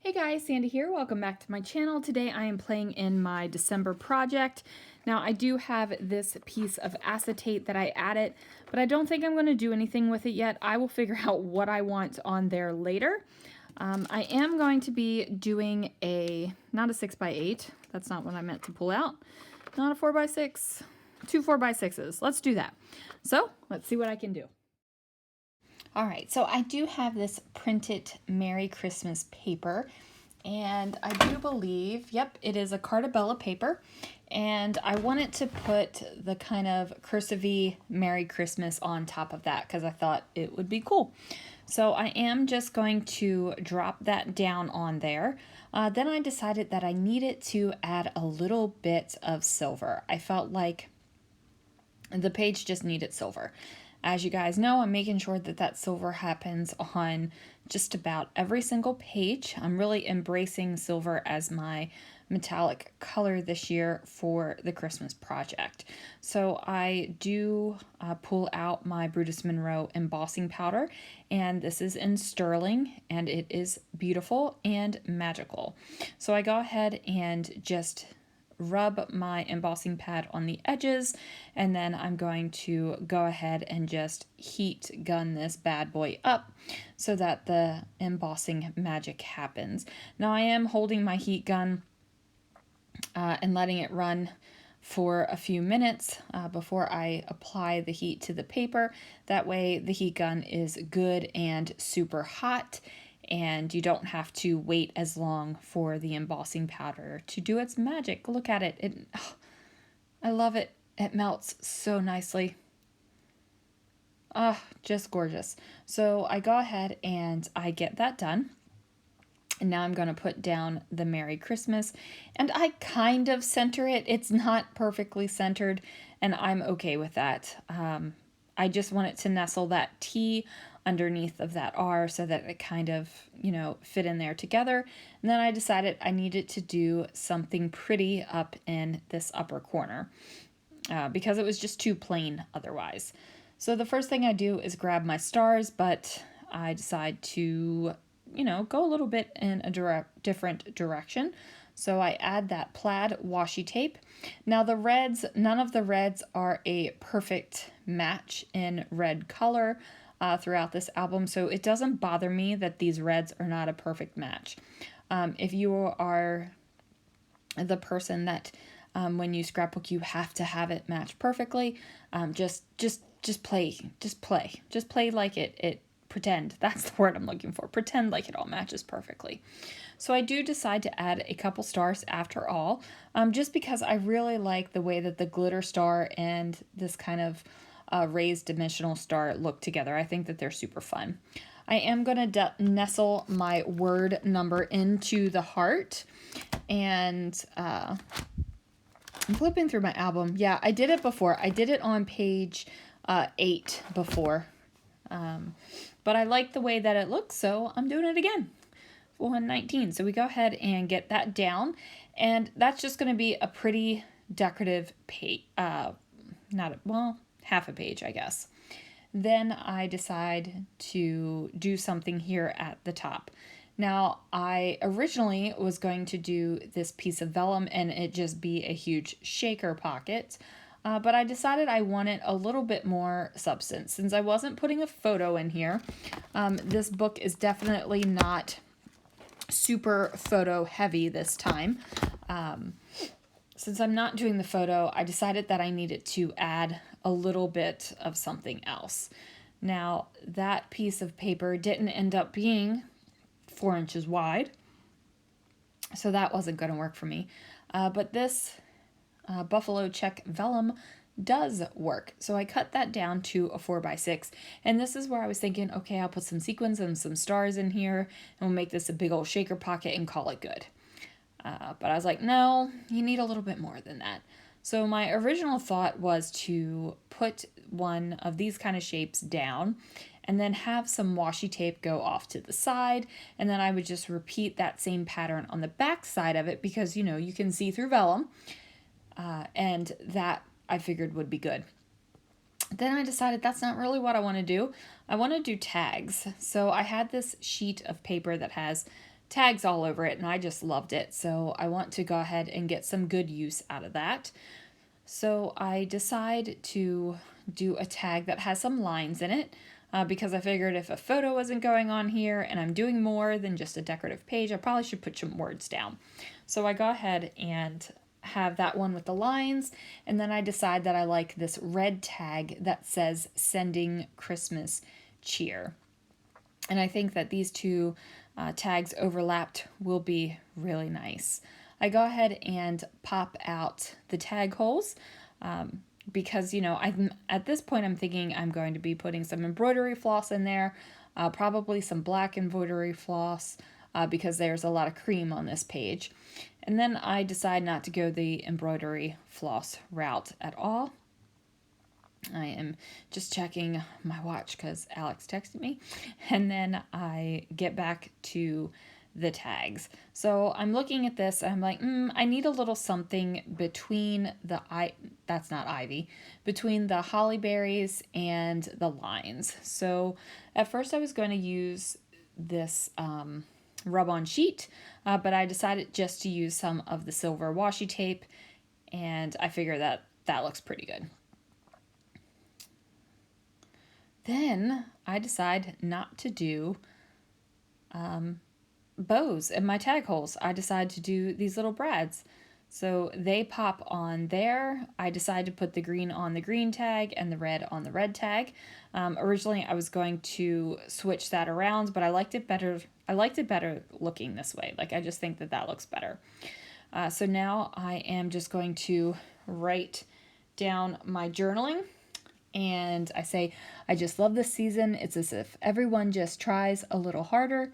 Hey guys, Sandy here. Welcome back to my channel. Today I am playing in my December project. Now I do have this piece of acetate that I added, but I don't think I'm going to do anything with it yet. I will figure out what I want on there later. I am going to be doing not a 6x8. That's not what I meant to pull out. Not a 4x6. Two 4x6s. Let's do that. So let's see what I can do. All right, so I do have this printed Merry Christmas paper, and I do believe, yep, it is a Cartabella paper, and I wanted to put the kind of cursive-y Merry Christmas on top of that because I thought it would be cool. So I am just going to drop that down on there. Then I decided that I needed to add a little bit of silver. I felt like the page just needed silver. As you guys know, I'm making sure that that silver happens on just about every single page. I'm really embracing silver as my metallic color this year for the Christmas project. So I do pull out my Brutus Monroe embossing powder, and this is in sterling, and it is beautiful and magical. So I go ahead and just rub my embossing pad on the edges, and then I'm going to go ahead and just heat gun this bad boy up so that the embossing magic happens. Now I am holding my heat gun and letting it run for a few minutes before I apply the heat to the paper. That way the heat gun is good and super hot, and you don't have to wait as long for the embossing powder to do its magic. Look at it. I love it. It melts so nicely. Just gorgeous. So I go ahead and I get that done. And now I'm going to put down the Merry Christmas, and I kind of center it. It's not perfectly centered, and I'm okay with that. I just want it to nestle that T underneath of that R so that it kind of, fit in there together. And then I decided I needed to do something pretty up in this upper corner because it was just too plain otherwise. So the first thing I do is grab my stars, but I decide to go a little bit in a different direction. So I add that plaid washi tape. Now the reds, none of the reds are a perfect match in red color throughout this album, so it doesn't bother me that these reds are not a perfect match. If you are the person that when you scrapbook you have to have it match perfectly, just play like it pretend. That's the word I'm looking for. Pretend like it all matches perfectly. So I do decide to add a couple stars after all, just because I really like the way that the glitter star and this kind of raised dimensional star look together. I think that they're super fun. I am going to nestle my word number into the heart, and I'm flipping through my album. Yeah, I did it before. I did it on page 8 before. But I like the way that it looks, so I'm doing it again. 119. So we go ahead and get that down, and that's just going to be a pretty decorative page. Half a page, I guess. Then I decide to do something here at the top. Now, I originally was going to do this piece of vellum and it just be a huge shaker pocket. But I decided I wanted a little bit more substance. Since I wasn't putting a photo in here, this book is definitely not super photo heavy this time. Since I'm not doing the photo, I decided that I needed to add a little bit of something else. Now, that piece of paper didn't end up being 4 inches wide, so that wasn't going to work for me. But this buffalo check vellum does work. So I cut that down to a 4x6, and this is where I was thinking, okay, I'll put some sequins and some stars in here and we'll make this a big old shaker pocket and call it good. But I was like, no, you need a little bit more than that. So my original thought was to put one of these kind of shapes down and then have some washi tape go off to the side, and then I would just repeat that same pattern on the back side of it because you can see through vellum. And that I figured would be good. Then I decided that's not really what I want to do. I want to do tags. So I had this sheet of paper that has tags all over it, and I just loved it. So I want to go ahead and get some good use out of that. So I decide to do a tag that has some lines in it, because I figured if a photo wasn't going on here and I'm doing more than just a decorative page, I probably should put some words down. So I go ahead and have that one with the lines, and then I decide that I like this red tag that says sending Christmas cheer. And I think that these two tags overlapped will be really nice. I go ahead and pop out the tag holes, because, you know, at this point I'm thinking I'm going to be putting some embroidery floss in there, probably some black embroidery floss, because there's a lot of cream on this page. And then I decide not to go the embroidery floss route at all. I am just checking my watch because Alex texted me, and then I get back to the tags. So I'm looking at this, and I'm like, I need a little something between the that's not ivy, between the holly berries and the lines. So at first I was going to use this rub-on sheet, but I decided just to use some of the silver washi tape, and I figure that that looks pretty good. Then I decide not to do bows in my tag holes. I decide to do these little brads. So they pop on there. I decide to put the green on the green tag and the red on the red tag. Originally I was going to switch that around, but I liked it better. I liked it better looking this way. Like, I just think that that looks better. So now I am just going to write down my journaling. And I say, I just love this season. It's as if everyone just tries a little harder,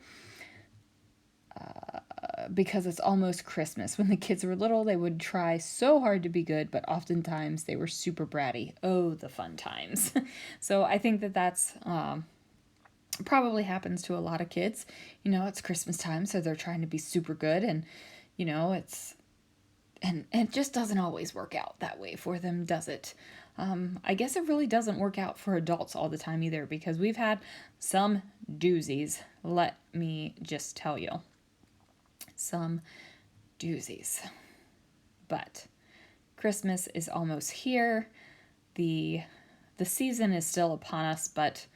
because it's almost Christmas. When the kids were little, they would try so hard to be good, but oftentimes they were super bratty. Oh, the fun times. So I think that that's probably happens to a lot of kids. You know, it's Christmas time, so they're trying to be super good, and, you know, and it just doesn't always work out that way for them, does it? I guess it really doesn't work out for adults all the time either, because we've had some doozies, let me just tell you. Some doozies. But Christmas is almost here. The season is still upon us, but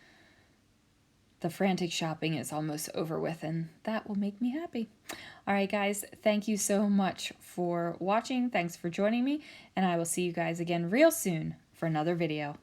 the frantic shopping is almost over with, and that will make me happy. All right, guys, thank you so much for watching. Thanks for joining me, and I will see you guys again real soon for another video.